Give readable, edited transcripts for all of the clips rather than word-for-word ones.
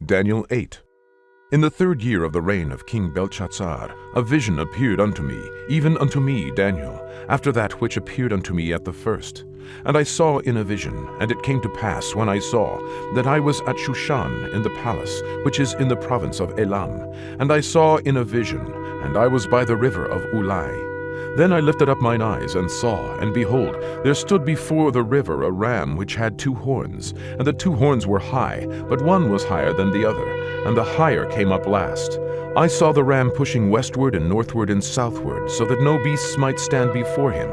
Daniel 8. In the 3rd year of the reign of King Belshazzar, a vision appeared unto me, even unto me, Daniel, after that which appeared unto me at the first. And I saw in a vision, and it came to pass, when I saw, that I was at Shushan in the palace, which is in the province of Elam. And I saw in a vision, and I was by the river of Ulai. Then I lifted up mine eyes, and saw, and behold, there stood before the river a ram which had 2 horns, and the 2 horns were high, but one was higher than the other, and the higher came up last. I saw the ram pushing westward and northward and southward, so that no beasts might stand before him.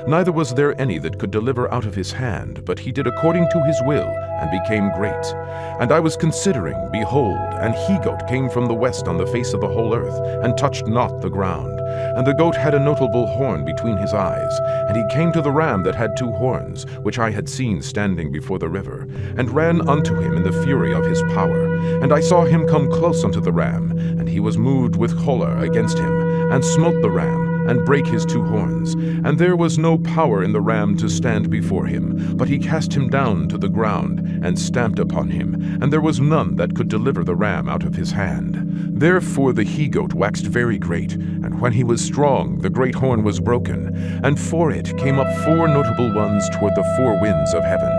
Neither was there any that could deliver out of his hand, but he did according to his will, and became great. And I was considering, behold, an he-goat came from the west on the face of the whole earth, and touched not the ground. And the goat had a notable horn between his eyes, and he came to the ram that had 2 horns, which I had seen standing before the river, and ran unto him in the fury of his power. And I saw him come close unto the ram, and he was moved with choler against him, and smote the ram, and brake his 2 horns. And there was no power in the ram to stand before him, but he cast him down to the ground, and stamped upon him, and there was none that could deliver the ram out of his hand. Therefore the he-goat waxed very great, and when he was strong, the great horn was broken, and for it came up 4 notable ones toward the 4 winds of heaven.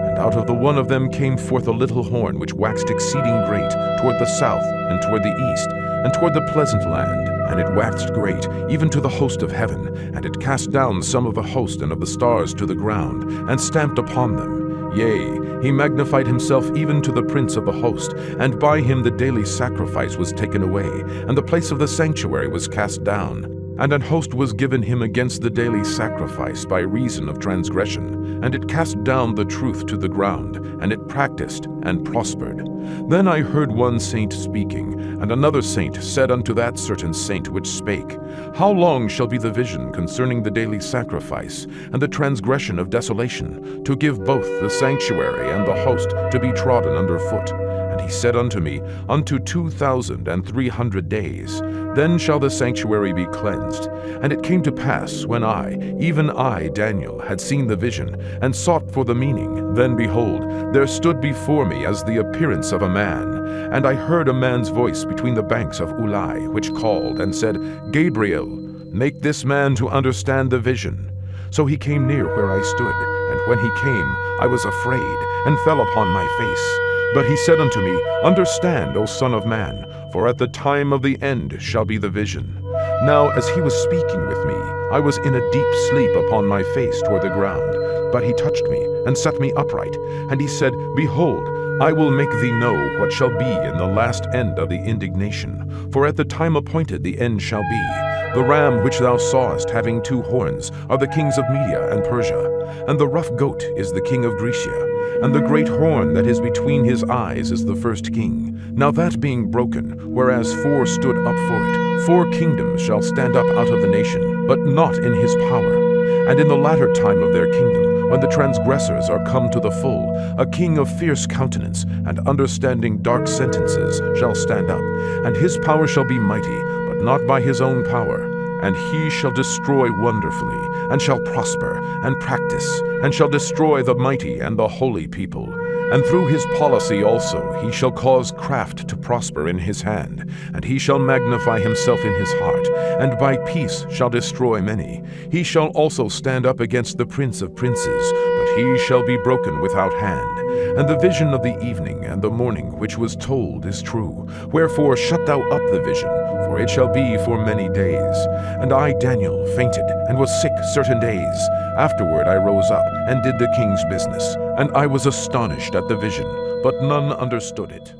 And out of the one of them came forth a little horn which waxed exceeding great, toward the south, and toward the east, and toward the pleasant land. And it waxed great, even to the host of heaven, and it cast down some of the host and of the stars to the ground, and stamped upon them. Yea, he magnified himself even to the prince of the host, and by him the daily sacrifice was taken away, and the place of the sanctuary was cast down. And an host was given him against the daily sacrifice by reason of transgression, and it cast down the truth to the ground, and it practiced and prospered. Then I heard one saint speaking, and another saint said unto that certain saint which spake, How long shall be the vision concerning the daily sacrifice, and the transgression of desolation, to give both the sanctuary and the host to be trodden under foot? And he said unto me, Unto 2,300 days. Then shall the sanctuary be cleansed. And it came to pass, when I, even I, Daniel, had seen the vision, and sought for the meaning, then behold, there stood before me as the appearance of a man. And I heard a man's voice between the banks of Ulai, which called and said, Gabriel, make this man to understand the vision. So he came near where I stood, and when he came, I was afraid, and fell upon my face. But he said unto me, Understand, O Son of Man, for at the time of the end shall be the vision. Now as he was speaking with me, I was in a deep sleep upon my face toward the ground. But he touched me, and set me upright. And he said, Behold, I will make thee know what shall be in the last end of the indignation. For at the time appointed the end shall be. The ram which thou sawest having 2 horns are the kings of Media and Persia, and the rough goat is the king of Grecia, and the great horn that is between his eyes is the first king. Now that being broken, whereas 4 stood up for it, 4 kingdoms shall stand up out of the nation, but not in his power. And in the latter time of their kingdom, when the transgressors are come to the full, a king of fierce countenance and understanding dark sentences shall stand up, and his power shall be mighty, but not by his own power. And he shall destroy wonderfully, and shall prosper, and practice, and shall destroy the mighty and the holy people. And through his policy also he shall cause craft to prosper in his hand, and he shall magnify himself in his heart, and by peace shall destroy many. He shall also stand up against the prince of princes, but he shall be broken without hand. And the vision of the evening and the morning which was told is true. Wherefore shut thou up the vision, for it shall be for many days. And I, Daniel, fainted, and was sick certain days. Afterward I rose up, and did the king's business. And I was astonished at the vision, but none understood it.